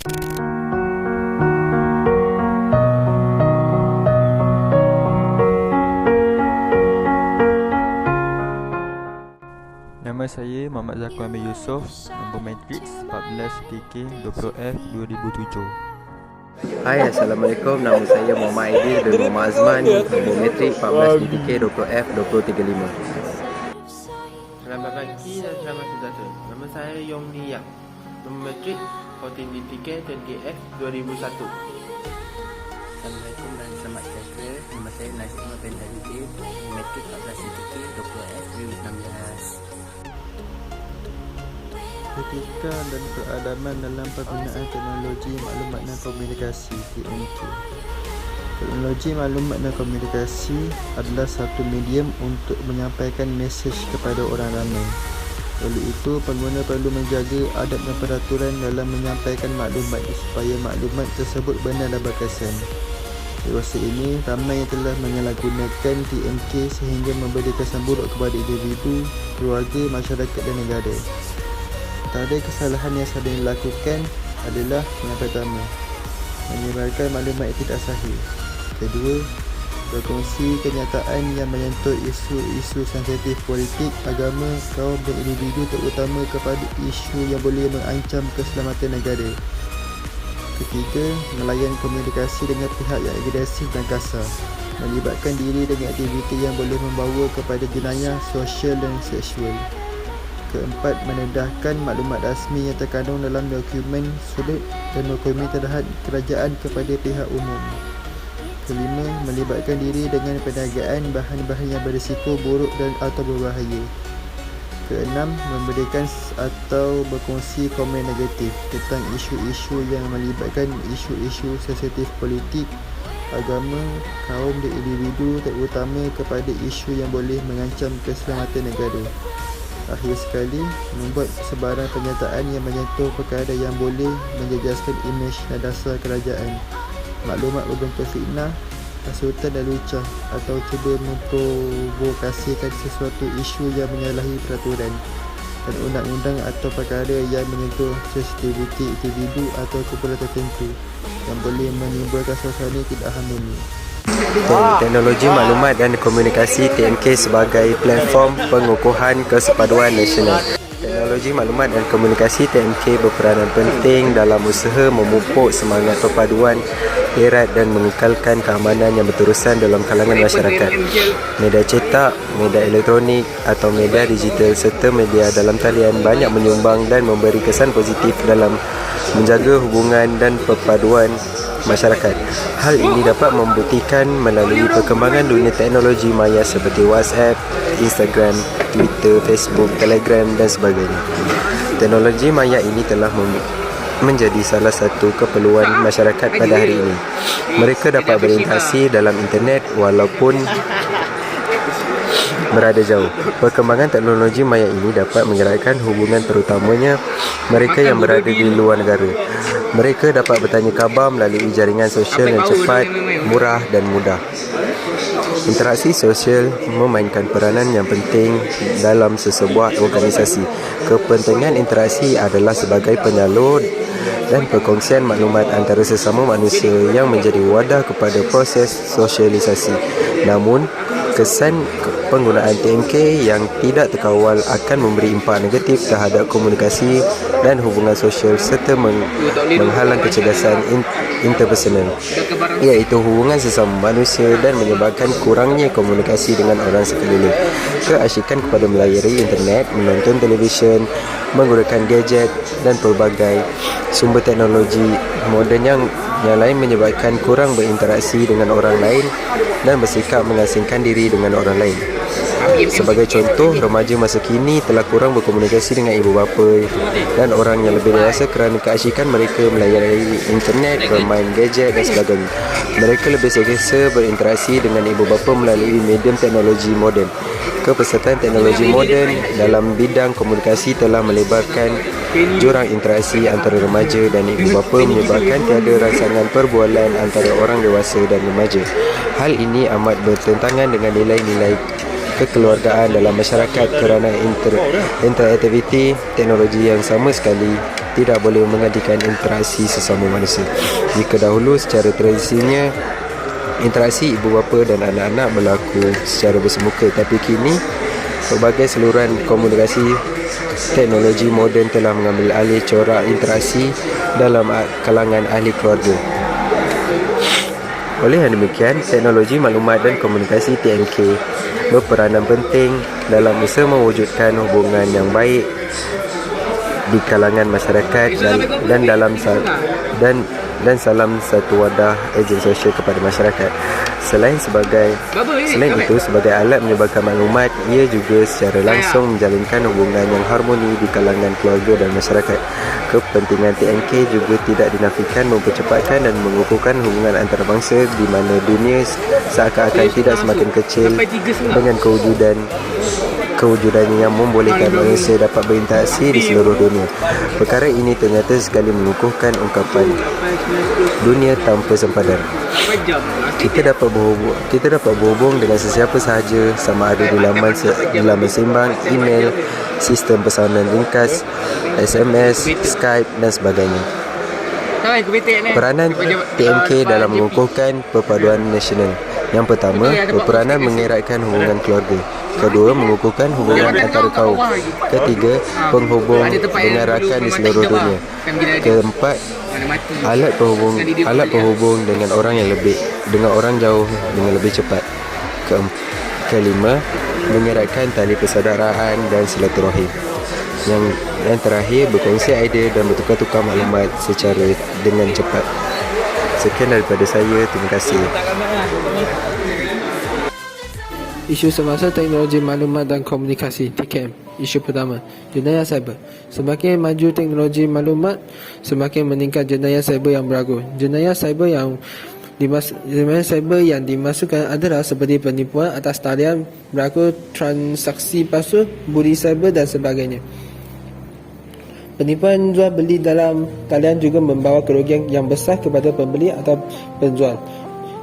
Nama saya Muhammad Zakwan bin Yusof, nombor matrix 14TK20F 2007. Hai, Assalamualaikum. Nama saya Muhammad Aidil bin Muhammad Azman, nombor matrik 14DTK20F 2035. Selamat pagi dan selamat sejahtera. Nama saya Yong Ni Yang, nombor matrik 14DTK20F 2001. Assalamualaikum dan selamat sejahtera. Nama saya Nazim bin Halidin, matrik 14DTK20F 2016. Etika dan peradaban dalam penggunaan teknologi maklumat dan komunikasi (TMK). Teknologi maklumat dan komunikasi adalah satu medium untuk menyampaikan mesej kepada orang ramai. Oleh itu, pengguna perlu menjaga adab dan peraturan dalam menyampaikan maklumat supaya maklumat tersebut benar dan berkesan. Dewasa ini, ramai yang telah menyalahgunakan TMK sehingga memberi kesan buruk kepada individu, keluarga, masyarakat dan negara. Antara kesalahan yang sering dilakukan adalah yang pertama, menyebarkan maklumat yang tidak sahih. Kedua, berkongsi kenyataan yang menyentuh isu-isu sensitif politik, agama, kaum dan individu, terutama kepada isu yang boleh mengancam keselamatan negara. Ketiga, melayan komunikasi dengan pihak yang agresif dan kasar, melibatkan diri dengan aktiviti yang boleh membawa kepada jenayah sosial dan seksual. Keempat, mendedahkan maklumat rasmi yang terkandung dalam dokumen surat dan dokumen terhad kerajaan kepada pihak umum. Kelima, melibatkan diri dengan perniagaan bahan-bahan yang berisiko buruk dan atau berbahaya. Keenam, memberikan atau berkongsi komen negatif tentang isu-isu yang melibatkan isu-isu sensitif politik, agama, kaum dan individu, terutama kepada isu yang boleh mengancam keselamatan negara. Akhir sekali, membuat sebarang pernyataan yang menyentuh perkara yang boleh menjejaskan imej dan dasar kerajaan, maklumat berbentuk fitnah, hasutan dan lucah, atau cuba memprovokasikan sesuatu isu yang menyalahi peraturan dan undang-undang atau perkara yang menyentuh sensitiviti individu atau kumpulan tertentu yang boleh menimbulkan suasana tidak harmoni. Teknologi maklumat dan komunikasi TMK sebagai platform pengukuhan kesepaduan nasional. Teknologi maklumat dan komunikasi TMK berperanan penting dalam usaha memupuk semangat perpaduan erat dan mengekalkan keamanan yang berterusan dalam kalangan masyarakat. Media cetak, media elektronik atau media digital serta media dalam talian banyak menyumbang dan memberi kesan positif dalam menjaga hubungan dan perpaduan masyarakat. Hal ini dapat membuktikan melalui perkembangan dunia teknologi maya seperti WhatsApp, Instagram, Twitter, Facebook, Telegram dan sebagainya. Teknologi maya ini telah menjadi salah satu keperluan masyarakat pada hari ini. Mereka dapat berinteraksi dalam internet walaupun berada jauh. Perkembangan teknologi maya ini dapat menggerakkan hubungan terutamanya mereka yang berada di luar negara. Mereka dapat bertanya khabar melalui jaringan sosial yang cepat, murah dan mudah. Interaksi sosial memainkan peranan yang penting dalam sesebuah organisasi. Kepentingan interaksi adalah sebagai penyalur dan perkongsian maklumat antara sesama manusia yang menjadi wadah kepada proses sosialisasi. Namun, kesan penggunaan TMK yang tidak terkawal akan memberi impak negatif terhadap komunikasi dan hubungan sosial serta menghalang kecerdasan interpersonal, iaitu hubungan sesama manusia, dan menyebabkan kurangnya komunikasi dengan orang sekeliling. Keasyikan kepada melayari internet, menonton televisyen, menggunakan gadget dan pelbagai sumber teknologi moden yang lain menyebabkan kurang berinteraksi dengan orang lain dan bersikap mengasingkan diri dengan orang lain. Sebagai contoh, remaja masa kini telah kurang berkomunikasi dengan ibu bapa dan orang yang lebih dewasa kerana keasyikan mereka melayari internet, bermain gadget dan sebagainya. Mereka lebih selesa berinteraksi dengan ibu bapa melalui medium teknologi moden. Kepesertaan teknologi moden dalam bidang komunikasi telah melebarkan jurang interaksi antara remaja dan ibu bapa, menyebabkan tiada rangsangan perbualan antara orang dewasa dan remaja. Hal ini amat bertentangan dengan nilai-nilai kekeluargaan dalam masyarakat kerana interaktiviti teknologi yang sama sekali tidak boleh menggantikan interaksi sesama manusia. Jika dahulu secara tradisinya interaksi ibu bapa dan anak-anak berlaku secara bersemuka, tapi kini pelbagai saluran komunikasi teknologi moden telah mengambil alih corak interaksi dalam kalangan ahli keluarga. Oleh yang demikian, teknologi maklumat dan komunikasi TMK berperanan penting dalam usaha mewujudkan hubungan yang baik di kalangan masyarakat dan salam satu wadah ejen sosial kepada masyarakat. Selain itu, sebagai alat menyebarkan maklumat, ia juga secara langsung menjalinkan hubungan yang harmoni di kalangan keluarga dan masyarakat. Kepentingan TMK juga tidak dinafikan mempercepatkan dan mengukuhkan hubungan antarabangsa di mana dunia seakan-akan tidak semakin kecil dengan kewujudannya yang membolehkan manusia dapat berinteraksi di seluruh dunia. Perkara ini ternyata sekali mengukuhkan ungkapan dunia tanpa sempadan. Kita dapat berhubung dengan sesiapa sahaja, sama ada di laman sembang, email, sistem pesanan ringkas, SMS, Skype dan sebagainya. Peranan TMK dalam mengukuhkan perpaduan nasional. Yang pertama, berperanan mengeratkan hubungan keluarga. Kedua, mengukuhkan hubungan antara kaum. Ketiga, penghubung dengan rakan di seluruh dunia. Keempat, alat penghubung dengan orang jauh dengan lebih cepat. Kelima, mengeratkan tali persaudaraan dan silaturahim. Yang terakhir, berkongsi idea dan bertukar-tukar maklumat secara dengan cepat. Sekian daripada saya, terima kasih. Isu semasa teknologi maklumat dan komunikasi (TKM). Isu pertama, jenayah cyber. Semakin maju teknologi maklumat, semakin meningkat jenayah cyber yang berlaku. Jenayah cyber yang dimasukkan adalah seperti penipuan atas talian, berlaku transaksi palsu, budi cyber dan sebagainya. Penipuan jual beli dalam talian juga membawa kerugian yang besar kepada pembeli atau penjual.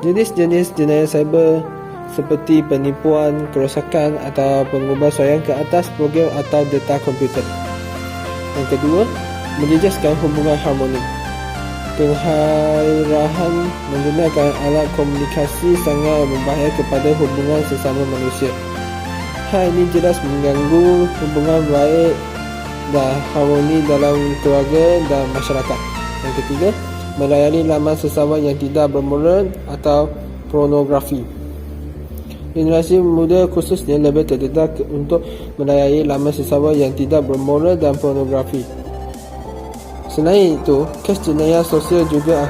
Jenis-jenis jenayah cyber seperti penipuan, kerosakan atau pengubahsuaian ke atas program atau data komputer. Yang kedua, menjejaskan hubungan harmoni. Keharahan menggunakan alat komunikasi sangat berbahaya kepada hubungan sesama manusia. Hal ini jelas mengganggu hubungan baik dan harmoni dalam keluarga dan masyarakat. Yang ketiga, melayani laman sesama yang tidak bermoral atau pornografi. Generasi muda khususnya lebih terdedah untuk melayani laman sesama yang tidak bermoral dan pornografi. Selain itu, kes jenayah sosial juga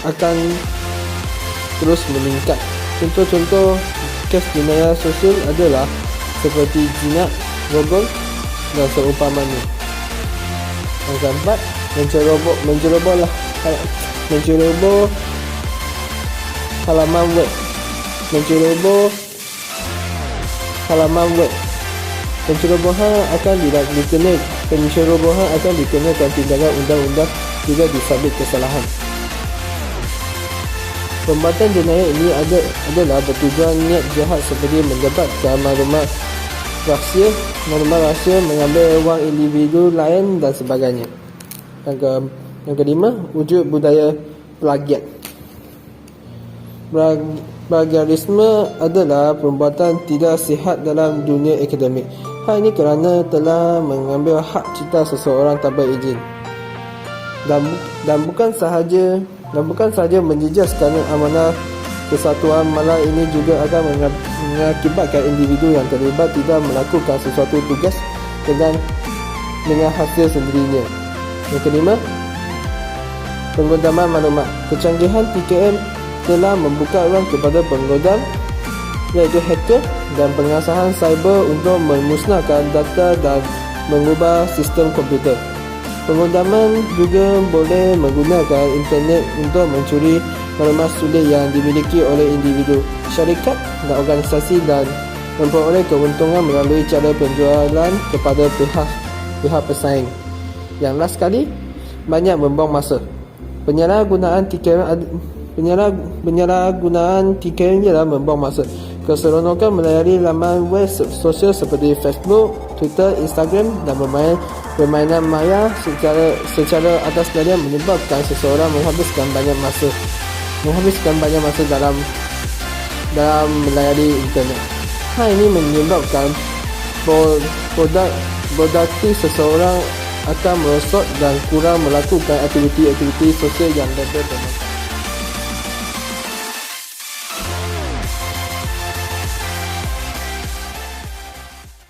akan terus meningkat. Contoh-contoh kes jenayah sosial adalah seperti zina, rogol dan seumpamanya. Yang keempat, menceroboh halaman web. Pencerobohan akan dikenakan tindakan undang-undang jika disabit kesalahan. Perbuatan jenayah ini adalah bertujuan niat jahat seperti mendapatkan maklumat rahsia, mengambil wang individu lain dan sebagainya. Yang kelima, wujud budaya plagiat. Plagiarisme adalah perbuatan tidak sihat dalam dunia akademik. Hal ini kerana telah mengambil hak cipta seseorang tanpa izin. Dan bukan sahaja menjejaskan amanah kesatuan, malah ini juga akan mengakibatkan individu yang terlibat tidak melakukan sesuatu tugas dengan hasil sendirinya. Yang kelima, penggodaman maklumat. Kecanggihan TKM telah membuka ruang kepada penggodam, iaitu hacker dan pengasahan cyber untuk memusnahkan data dan mengubah sistem komputer. Penggodaman juga boleh menggunakan internet untuk mencuri maklumat sulit yang dimiliki oleh individu, syarikat dan organisasi dan memperoleh keuntungan melalui cara penjualan kepada pihak pesaing. Yang last sekali, banyak membuang masa. Penyalahgunaan Penyalahgunaan tiket ialah membuang masa. Keseronokan melayari laman web sosial seperti Facebook, Twitter, Instagram dan permainan maya secara atas talian menyebabkan seseorang menghabiskan banyak masa dalam melayari internet. Hal ini menyebabkan produktif seseorang akan merosot dan kurang melakukan aktiviti-aktiviti sosial yang lebih bermanfaat.